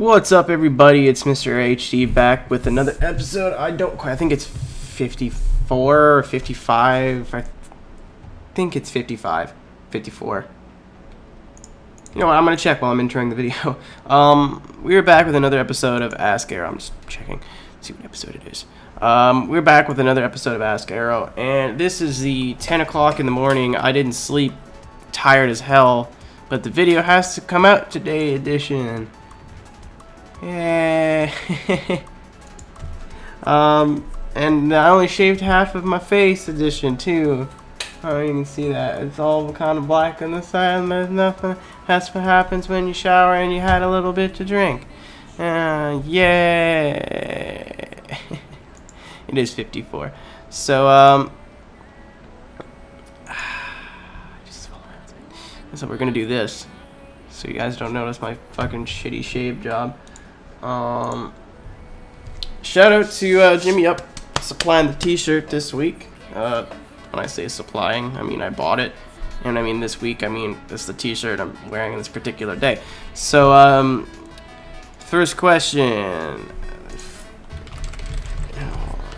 What's up, everybody? It's MrAeroHD back with another episode. I think it's 54 or 55. I think it's 55, 54. You know what? I'm gonna check while I'm entering the video. We're back with another episode of Ask Aero. I'm just checking, see what episode it is. We're back with another episode of Ask Aero, and this is the 10 o'clock in the morning. I didn't sleep, tired as hell, but the video has to come out today edition. Yeah. And I only shaved half of my face edition too. I don't even see that. It's all kind of black on the side and there's nothing. That's what happens when you shower and you had a little bit to drink. Yeah. It is 54. So, so we're gonna do this. So you guys don't notice my fucking shitty shave job. Shout out to Jimmy Up supplying the t-shirt this week. When I say supplying, I mean I bought it, and I mean this week, I mean this is the t-shirt I'm wearing on this particular day. So first question,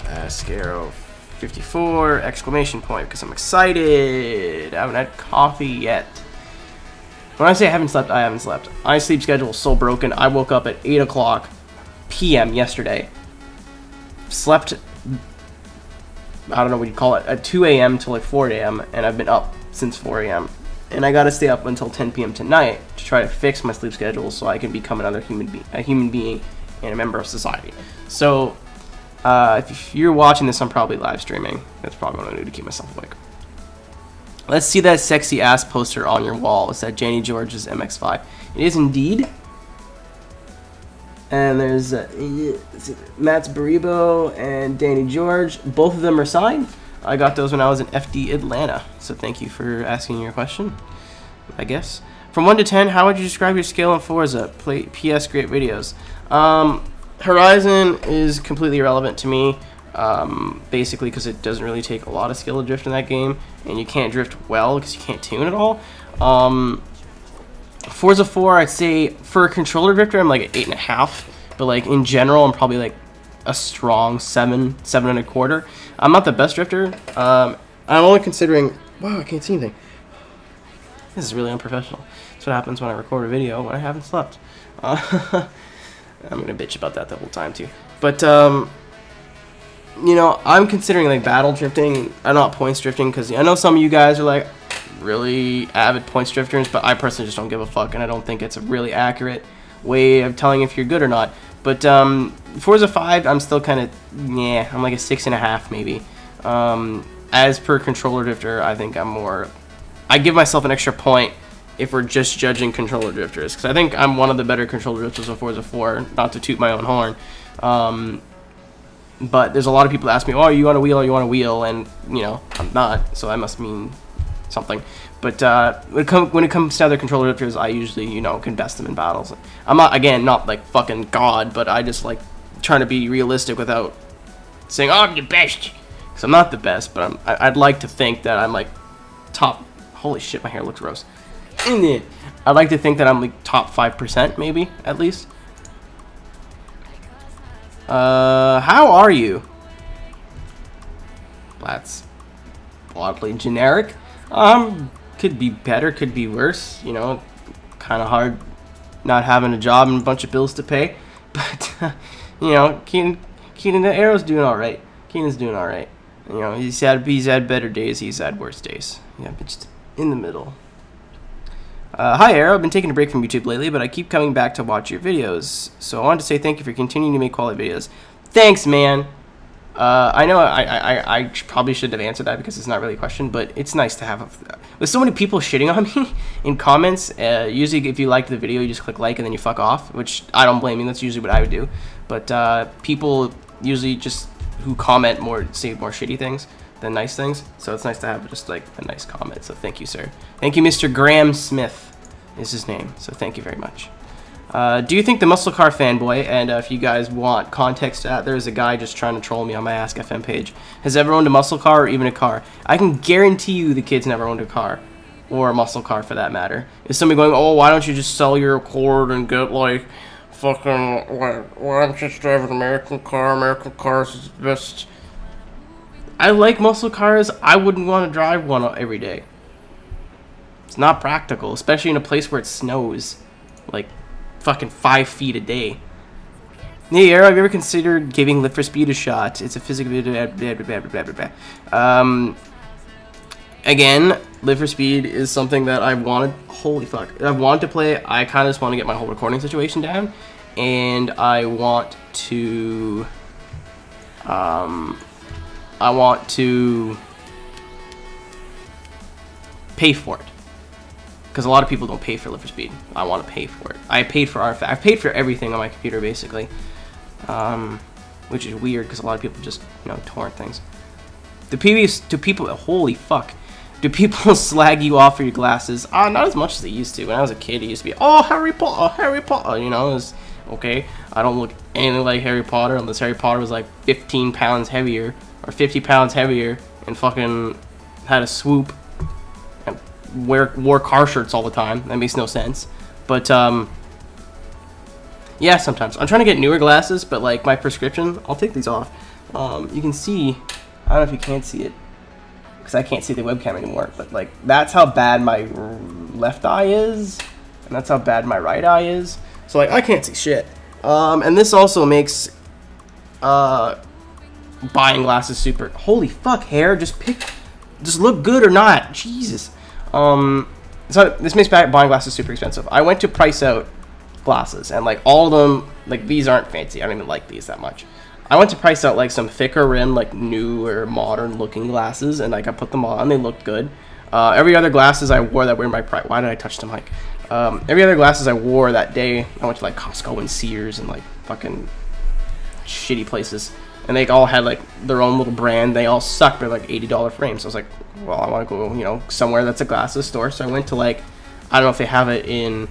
Ask Aero 54 exclamation point, because I'm excited. I haven't had coffee yet. When I say I haven't slept, I haven't slept. My sleep schedule is so broken. I woke up at 8 o'clock p.m. yesterday. Slept, I don't know what you call it, at 2 a.m. till like 4 a.m. and I've been up since 4 a.m. And I gotta stay up until 10 p.m. tonight to try to fix my sleep schedule so I can become another human being and a member of society. So, if you're watching this, I'm probably live streaming. That's probably what I do to keep myself awake. Let's see that sexy ass poster on your wall. It's that Janie George's MX-5. It is indeed. And there's Matt's Baribo and Danny George. Both of them are signed. I got those when I was in FD Atlanta. So thank you for asking your question, I guess. From 1 to 10, how would you describe your scale in Forza? PS, great videos. Horizon is completely irrelevant to me. Basically because it doesn't really take a lot of skill to drift in that game, and you can't drift well because you can't tune at all. Forza 4, I'd say for a controller drifter I'm like an 8.5, but like in general I'm probably like a strong 7.25. I'm not the best drifter. I'm only considering, wow, I can't see anything. This is really unprofessional. That's what happens when I record a video when I haven't slept. I'm gonna bitch about that the whole time too, but you know, I'm considering like battle drifting. I'm not points drifting because I know some of you guys are like really avid points drifters, but I personally just don't give a fuck, and I don't think it's a really accurate way of telling if you're good or not. But Forza 5, I'm still kind of, yeah, I'm like a 6.5 maybe. As per controller drifter, I think I'm more, I give myself an extra point if we're just judging controller drifters, because I think I'm one of the better controller drifters of Forza 4, not to toot my own horn. But there's a lot of people that ask me, oh, are you on a wheel, are you on a wheel? And, you know, I'm not, so I must mean something. But when it comes to other controller drifters, I usually, you know, can best them in battles. I'm not, again, not like fucking God, but I just like trying to be realistic without saying, oh, I'm the best. Because I'm not the best, but I'd like to think that I'm like top, holy shit, my hair looks gross. I'd like to think that I'm like top 5% maybe, at least. How are you? That's oddly generic. Could be better, could be worse. You know, kind of hard not having a job and a bunch of bills to pay. But, you know, Keenan the Aero's doing alright. Keenan's doing alright. You know, he's had better days, he's had worse days. Yeah, but just in the middle. Hi Aero, I've been taking a break from YouTube lately, but I keep coming back to watch your videos. So I wanted to say thank you for continuing to make quality videos. Thanks, man. I know I probably should have answered that because it's not really a question, but it's nice to have with so many people shitting on me in comments. Usually if you like the video, you just click like and then you fuck off, which I don't blame you. That's usually what I would do. But people usually just who comment more say more shitty things than nice things, so it's nice to have just like a nice comment. So thank you, sir. Thank you, Mr. Graham Smith is his name, so thank you very much. Do you think the muscle car fanboy, and if you guys want context to that, there's a guy just trying to troll me on my AskFM page, has ever owned a muscle car or even a car? I can guarantee you the kid's never owned a car, or a muscle car for that matter. Is somebody going, oh, why don't you just sell your Accord and get like fucking, why don't you just drive an American car? American cars is the best. I like muscle cars. I wouldn't want to drive one every day. It's not practical, especially in a place where it snows, like, fucking 5 feet a day. Hey, Aero, have you ever considered giving Lift for Speed a shot? It's a physical... Again, Lift for Speed is something that I wanted... Holy fuck. I wanted to play. I kind of just want to get my whole recording situation down. And I want to... pay for it. Because a lot of people don't pay for Lift for Speed. I want to pay for it. I paid for Artifact. I've paid for everything on my computer, basically. Which is weird, because a lot of people just, you know, torrent things. Do people... Holy fuck. Do people slag you off for your glasses? Not as much as they used to. When I was a kid, it used to be, oh, Harry Potter, you know, it was, okay, I don't look anything like Harry Potter, unless Harry Potter was like 15 pounds heavier, or 50 pounds heavier, and fucking had a swoop, and wore car shirts all the time. That makes no sense. But, yeah, sometimes. I'm trying to get newer glasses, but, like, my prescription, I'll take these off. You can see, I don't know if you can see it, because I can't see the webcam anymore, but, like, that's how bad my left eye is, and that's how bad my right eye is. So, like, I can't see shit. And this also makes buying glasses super... Holy fuck, hair, just look good or not. Jesus. So this makes buying glasses super expensive. I went to price out glasses, and, like, all of them, like, these aren't fancy. I don't even like these that much. I went to price out, like, some thicker rim, like, newer, modern-looking glasses, and, like, I put them on. They looked good. Every other glasses I wore that were in my price... Why did I touch the mic? Every other glasses I wore that day, I went to, like, Costco and Sears and, like, fucking shitty places. And they all had, like, their own little brand. They all sucked. They're, like, $80 frames. So I was like, well, I want to go, you know, somewhere that's a glasses store. So I went to, like, I don't know if they have it in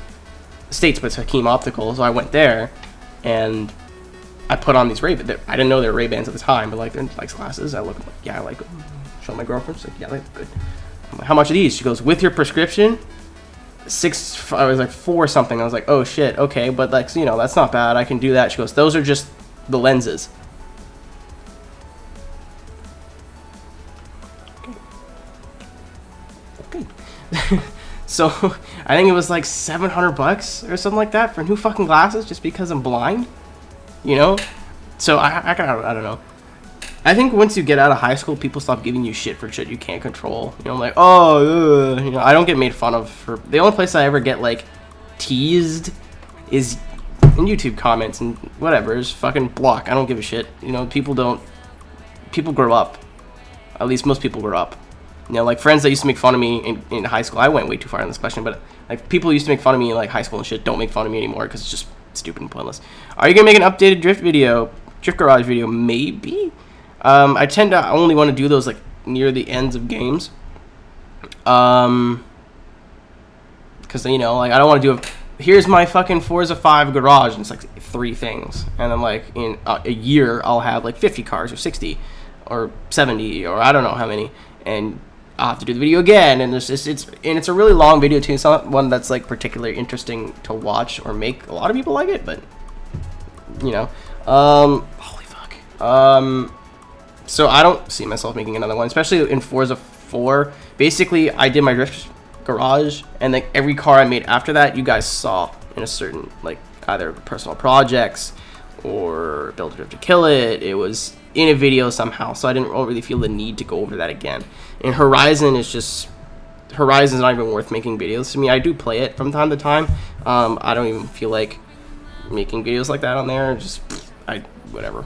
the States, but it's Hakeem Optical. So I went there, and I put on these Ray-Bans. I didn't know they were Ray-Bans at the time, but, like, they're nice glasses. I look, like, yeah, I like them. Show my girlfriend. She's like, yeah, they look good. I'm like, how much are these? She goes, with your prescription, I was like, 4 something. I was like, oh shit, okay, but, like, you know, that's not bad. I can do that. She goes, those are just the lenses. Okay. So I think it was like $700 or something like that for new fucking glasses, just because I'm blind. You know, so I don't know. I think once you get out of high school, people stop giving you shit for shit you can't control. You know, like, oh, you know, I don't get made fun of for... The only place I ever get, like, teased is in YouTube comments and whatever. Is fucking block. I don't give a shit. You know, people grow up. At least most people grow up. You know, like, friends that used to make fun of me in high school. I went way too far in this question, but, like, people used to make fun of me in, like, high school and shit don't make fun of me anymore because it's just stupid and pointless. Are you gonna make an updated drift garage video? Maybe. I tend to only want to do those, like, near the ends of games, because, you know, like, I don't want to do here's my fucking Forza 5 garage, and it's like 3 things, and then, like, in a year I'll have like 50 cars or 60 or 70 or I don't know how many, and I'll have to do the video again, and it's a really long video too. It's not one that's, like, particularly interesting to watch or make. A lot of people like it, but, you know, holy fuck. So I don't see myself making another one, especially in Forza 4. Basically, I did my drift garage, and, like, every car I made after that, you guys saw in a certain, like, either personal projects or Build a Drift to Kill It. It was in a video somehow, so I didn't really feel the need to go over that again. And Horizon's not even worth making videos to me. I do play it from time to time. I don't even feel like making videos like that on there. Just, whatever.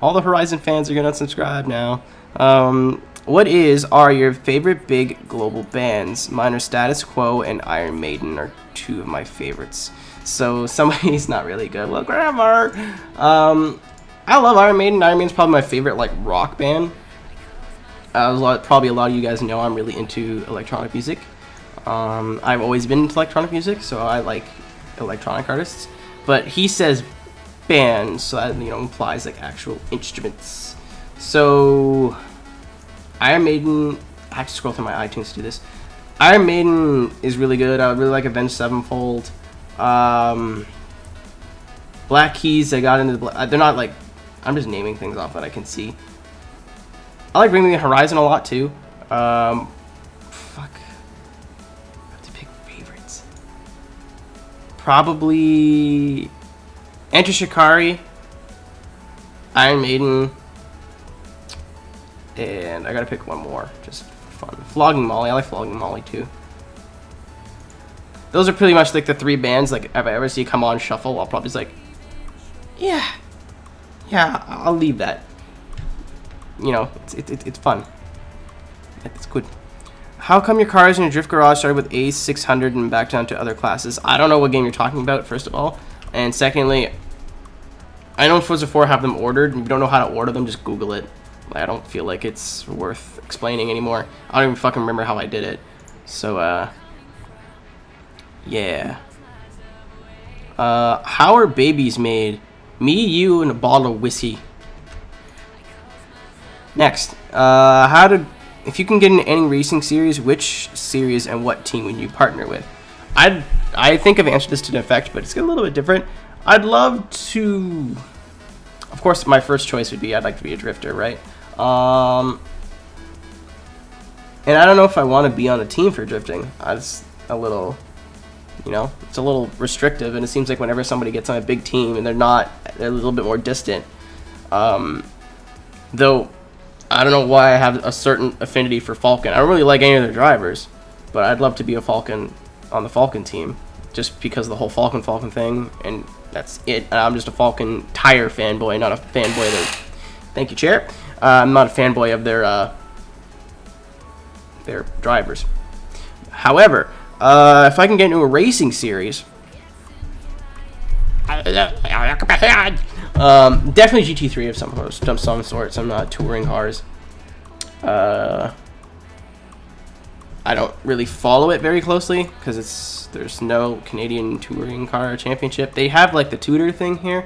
All the Horizon fans are gonna unsubscribe now. What are your favorite big global bands? Mine are Status Quo and Iron Maiden are 2 of my favorites. So somebody's not really good. Well, grammar. I love Iron Maiden. Iron Maiden's probably my favorite, like, rock band. Probably a lot of you guys know I'm really into electronic music. I've always been into electronic music, so I like electronic artists. But he says bands, so that, you know, implies, like, actual instruments. So Iron Maiden, I have to scroll through my iTunes to do this. Iron Maiden is really good. I really like Avenged Sevenfold. Black keys, I got into the... They're not like... I'm just naming things off that I can see. I like Bring Me the Horizon a lot, too. Fuck. I have to pick favorites. Probably... Enter Shikari. Iron Maiden. And I gotta pick one more, just for fun. Flogging Molly. I like Flogging Molly, too. Those are pretty much like the 3 bands. Like, if I ever see Come On Shuffle, I'll probably just like... Yeah, I'll leave that. You know, it's fun. It's good. How come your cars in your drift garage started with A600 and back down to other classes? I don't know what game you're talking about, first of all. And secondly, I know Forza 4 have them ordered, and if you don't know how to order them, just Google it. I don't feel like it's worth explaining anymore. I don't even fucking remember how I did it. So, yeah. How are babies made? Me, you, and a bottle of whiskey. Next, if you can get in any racing series, which series and what team would you partner with? I think I've answered this to an effect, but it's a little bit different. I'd love to... Of course, my first choice would be I'd like to be a drifter, right? And I don't know if I want to be on a team for drifting. It's a little... You know, it's a little restrictive, and it seems like whenever somebody gets on a big team and they're a little bit more distant. Though, I don't know why I have a certain affinity for Falcon. I don't really like any of their drivers, but I'd love to be a Falcon on the Falcon team, just because of the whole Falcon thing, and that's it. And I'm just a Falcon tire fanboy, not a fanboy of their... Thank you, Chair. I'm not a fanboy of their drivers. However... if I can get into a racing series, definitely GT3 of some sort, some touring cars. I don't really follow it very closely because there's no Canadian Touring Car Championship. They have like the Tudor thing here,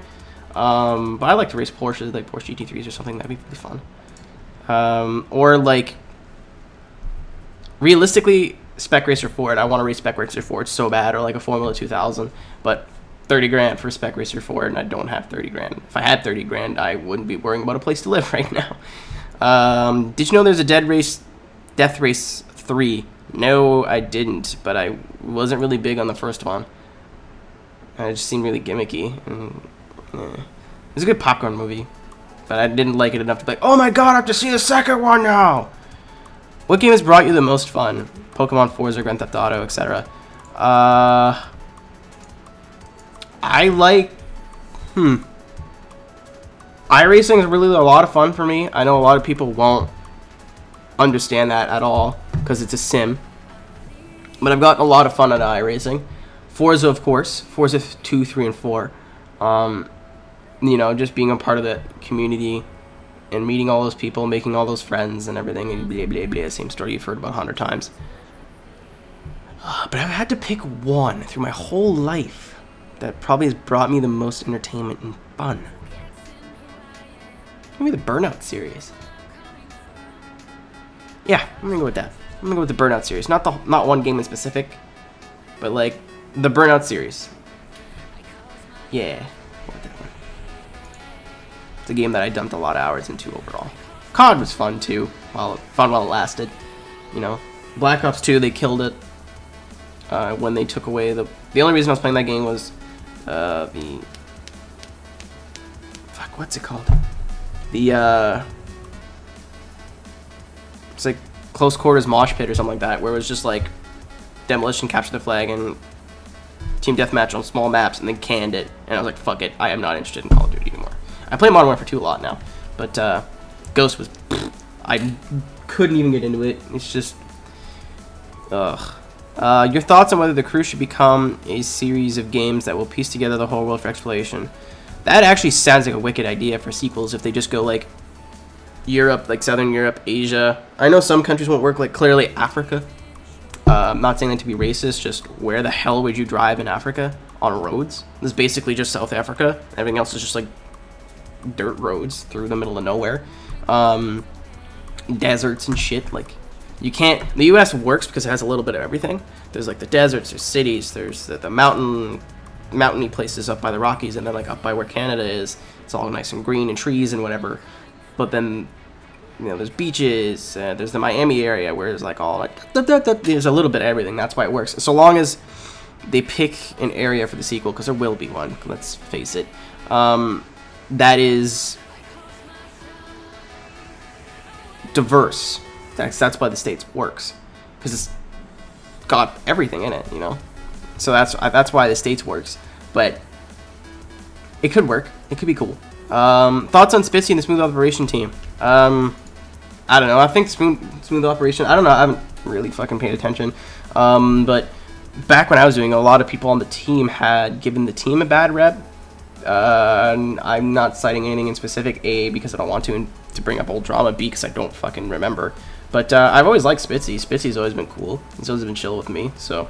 but I like to race Porsches, like Porsche GT3s or something. That'd be really fun. Or like realistically. Spec Racer Ford. I want to race Spec Racer Ford so bad, or like a Formula 2000, but 30 grand for Spec Racer Ford, and I don't have 30 grand. If I had 30 grand, I wouldn't be worrying about a place to live right now. Did you know there's a Death Race 3? No, I didn't, but I wasn't really big on the first one. It just seemed really gimmicky. And, it was a good popcorn movie, but I didn't like it enough to be like, oh my god, I have to see the second one now! What game has brought you the most fun? Pokemon, Forza, Grand Theft Auto, etc. I like... iRacing is really a lot of fun for me. I know a lot of people won't understand that at all, because it's a sim. But I've gotten a lot of fun at iRacing. Forza, of course. Forza 2, 3, and 4. You know, just being a part of the community... and meeting all those people, making all those friends and everything, and blah, blah, blah, same story you've heard about 100 times. But I've had to pick one through my whole life that probably has brought me the most entertainment and fun. Maybe the Burnout series. Yeah, I'm gonna go with that. I'm gonna go with the Burnout series. Not one game in specific, but like the Burnout series. Yeah. It's a game that I dumped a lot of hours into overall. COD was fun too, while it lasted. You know, Black Ops 2, they killed it when they took away the only reason I was playing that game was the fuck, what's it called? The it's like Close Quarters Mosh Pit or something like that, where it was just like demolition, capture the flag, and team deathmatch on small maps, and then canned it. And I was like, fuck it, I am not interested in Call of Duty anymore. I play Modern Warfare 2 a lot now, but Ghost was... I couldn't even get into it. It's just... Ugh. Your thoughts on whether the crew should become a series of games that will piece together the whole world for exploration. That actually sounds like a wicked idea for sequels if they just go like Europe, like Southern Europe, Asia. I know some countries won't work, like clearly Africa. I'm not saying that to be racist, just where the hell would you drive in Africa on roads? This is basically just South Africa. Everything else is just like dirt roads through the middle of nowhere. Deserts and shit. Like, you can't... The US works because it has a little bit of everything. There's like the deserts, there's cities, there's the mountain mountainy places up by the Rockies, and then like up by where Canada is, it's all nice and green and trees and whatever. But then, you know, there's beaches, there's the Miami area where it's like all like, there's a little bit of everything. That's why it works. So long as they pick an area for the sequel, because there will be one, let's face it, that is diverse. That's why the States works, because it's got everything in it, you know. So that's why the States works. But it could work. It could be cool. Thoughts on Spitzy and the Smooth Operation team? I don't know. I think Smooth Operation, I don't know. I haven't really fucking paid attention. But back when I was doing it, a lot of people on the team had given the team a bad rep. I'm not citing anything in specific, A, because I don't want to bring up old drama, B, because I don't fucking remember. But I've always liked Spitzy. Spitzy's always been cool. He's always been chill with me. So,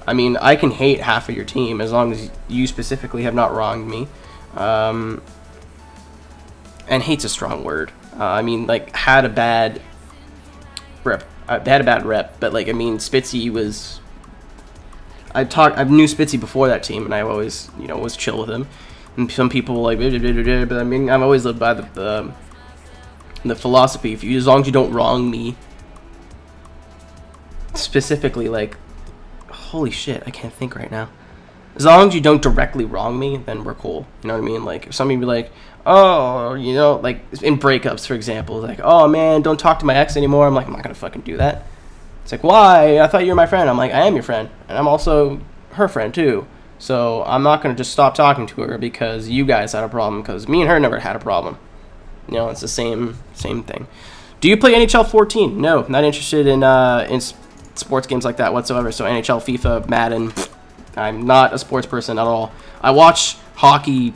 I mean, I can hate half of your team as long as you specifically have not wronged me. And hate's a strong word. I mean, like, had a bad rep. But, like, I mean, Spitzy was... I knew Spitzy before that team, and I always, you know, was chill with him. And some people were like, but I mean, I've always lived by the philosophy, as long as you don't wrong me, specifically, like, holy shit, I can't think right now. As long as you don't directly wrong me, then we're cool. You know what I mean? Like, if somebody be like, oh, you know, like, in breakups, for example, like, oh, man, don't talk to my ex anymore. I'm like, I'm not gonna fucking do that. It's like, why? I thought you were my friend. I'm like, I am your friend, and I'm also her friend, too. So I'm not gonna just stop talking to her because you guys had a problem, because me and her never had a problem. You know, it's the same thing. Do you play NHL 14? No, not interested in sports games like that whatsoever. So NHL, FIFA, Madden, I'm not a sports person at all. I watch hockey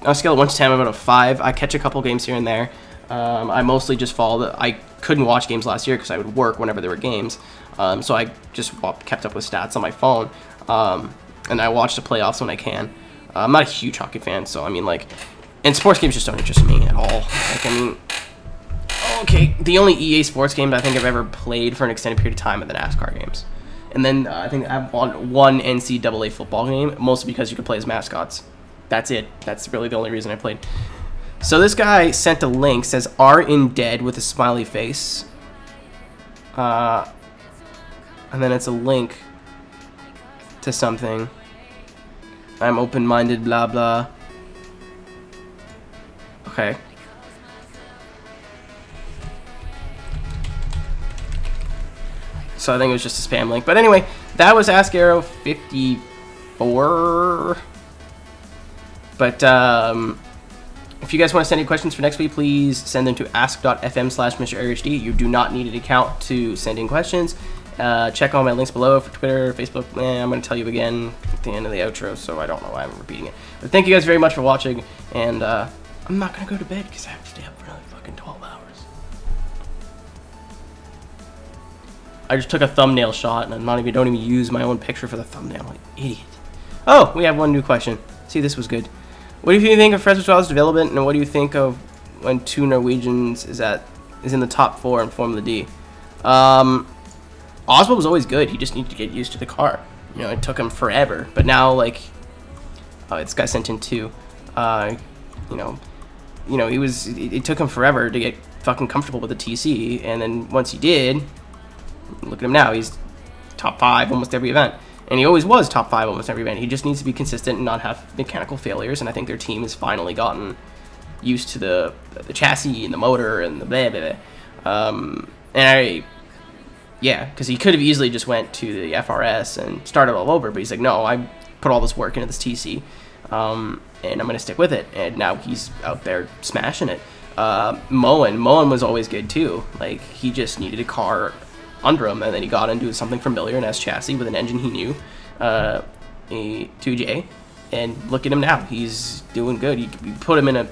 on a scale of 1 to 10, I'm about a 5. I catch a couple games here and there. I mostly just follow I couldn't watch games last year because I would work whenever there were games. So I just kept up with stats on my phone. And I watch the playoffs when I can. I'm not a huge hockey fan, so I mean, like, and sports games just don't interest me at all. Like, I mean, okay, the only EA sports game that I think I've ever played for an extended period of time are the NASCAR games. And then I think I've won one NCAA football game, mostly because you could play as mascots. That's it. That's really the only reason I played. So this guy sent a link, says R in dead with a smiley face. And then it's a link to something. I'm open-minded, blah, blah. Okay. So I think it was just a spam link. But anyway, that was Ask Aero 54. But if you guys want to send any questions for next week, please send them to ask.fm/MrAeroHD. You do not need an account to send in questions. Check all my links below for Twitter, Facebook. I'm going to tell you again at the end of the outro, so I don't know why I'm repeating it. But thank you guys very much for watching, and I'm not going to go to bed because I have to stay up for another fucking 12 hours. I just took a thumbnail shot, and don't even use my own picture for the thumbnail. I'm like, idiot. Oh, we have one new question. See, this was good. What do you think of Francois' development, and what do you think of when 2 Norwegians is in the top 4 in Formula D? Oswald was always good. He just needed to get used to the car. You know, it took him forever. But now, like, this guy sent in 2. You know, it took him forever to get fucking comfortable with the TC, and then once he did, look at him now. He's top 5 almost every event. And he always was top 5 almost every event. He just needs to be consistent and not have mechanical failures. And I think their team has finally gotten used to the chassis and the motor and the blah, blah, blah. Yeah, because he could have easily just went to the FRS and started all over. But he's like, no, I put all this work into this TC. And I'm going to stick with it. And now he's out there smashing it. Moen was always good too. Like, he just needed a car under him, and then he got into something familiar, an S chassis with an engine he knew, a 2J, and look at him now. He's doing good. You put him in a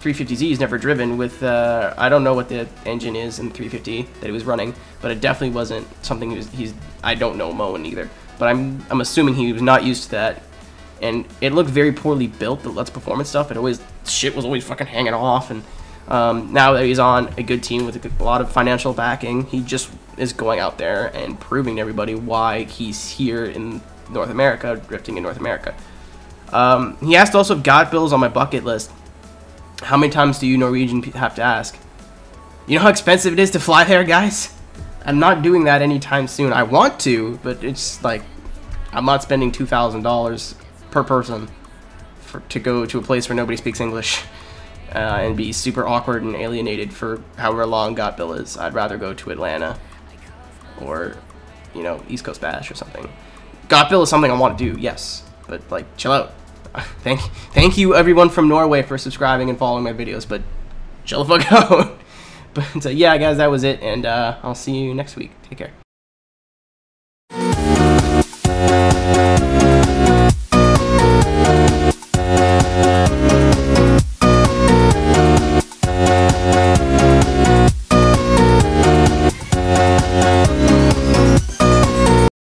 350Z he's never driven with, I don't know what the engine is in the 350 that he was running, but it definitely wasn't something I don't know Moen either, but I'm assuming he was not used to that, and it looked very poorly built, the Let's Performance stuff. Shit was always fucking hanging off, and now that he's on a good team with a lot of financial backing, he just is going out there and proving to everybody why he's here in North America, drifting in North America. He asked also if got bills on my bucket list. How many times do you Norwegian have to ask? You know how expensive it is to fly there, guys? I'm not doing that anytime soon. I want to, but it's like, I'm not spending $2,000 per person to go to a place where nobody speaks English and be super awkward and alienated for however long got bill is. I'd rather go to Atlanta or, you know, East Coast Bash or something. Got bill is something I want to do, yes, but like, chill out. Thank you everyone from Norway for subscribing and following my videos, but chill the fuck out. But yeah, guys, that was it, and I'll see you next week. Take care.